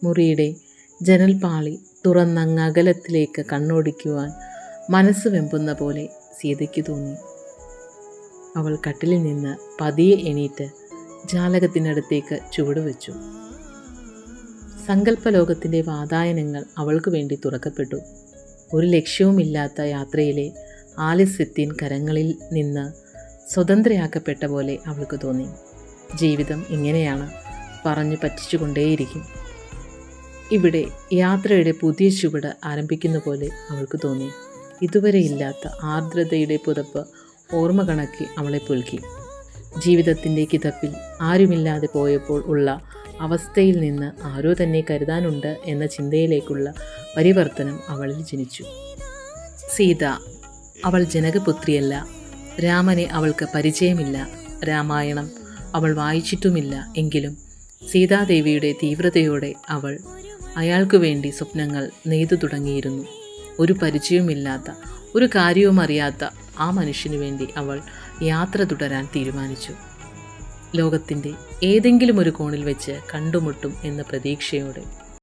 മുറിയുടെ ജനൽപ്പാളി തുറന്നങ്ങകലത്തിലേക്ക് കണ്ണോടിക്കുവാൻ മനസ്സ് വെമ്പുന്ന പോലെ സീതയ്ക്ക് തോന്നി. അവൾ കട്ടിലിൽ നിന്ന് പതിയെ എണീറ്റ് ജാലകത്തിനടുത്തേക്ക് ചുവടുവെച്ചു. സങ്കല്പലോകത്തിൻ്റെ വാതായനങ്ങൾ അവൾക്ക് വേണ്ടി തുറക്കപ്പെട്ടു. ഒരു ലക്ഷ്യവുമില്ലാത്ത യാത്രയിലെ ആലസ്യത്തിൻ കരങ്ങളിൽ നിന്ന് സ്വതന്ത്രയാക്കപ്പെട്ട പോലെ അവൾക്ക് തോന്നി. ജീവിതം ഇങ്ങനെയാണ്, പറഞ്ഞു പറ്റിച്ചുകൊണ്ടേയിരിക്കും. ഇവിടെ യാത്രയുടെ പുതിയ ചുവട് ആരംഭിക്കുന്ന പോലെ അവൾക്ക് തോന്നി. ഇതുവരെ ഇല്ലാത്ത ആർദ്രതയുടെ പുതപ്പ് ഓർമ്മ കണക്കി അവളെ പുൽകി. ജീവിതത്തിൻ്റെ കിതപ്പിൽ ആരുമില്ലാതെ പോയപ്പോൾ ഉള്ള അവസ്ഥയിൽ നിന്ന് ആരോ തന്നെ കരുതാനുണ്ട് എന്ന ചിന്തയിലേക്കുള്ള പരിവർത്തനം അവളിൽ ജനിച്ചു. സീത, അവൾ ജനകപുത്രിയല്ല. രാമനെ അവൾക്ക് പരിചയമില്ല. രാമായണം അവൾ വായിച്ചിട്ടുമില്ല. എങ്കിലും സീതാദേവിയുടെ തീവ്രതയോടെ അവൾ അയാൾക്കു വേണ്ടി സ്വപ്നങ്ങൾ നെയ്തു തുടങ്ങിയിരുന്നു. ഒരു പരിചയവുമില്ലാത്ത, ഒരു കാര്യവും അറിയാത്ത ആ മനുഷ്യനു വേണ്ടി അവൾ യാത്ര തുടരാൻ തീരുമാനിച്ചു. ലോകത്തിൻ്റെ ഏതെങ്കിലും ഒരു കോണിൽ വെച്ച് കണ്ടുമുട്ടും എന്ന പ്രതീക്ഷയോടെ.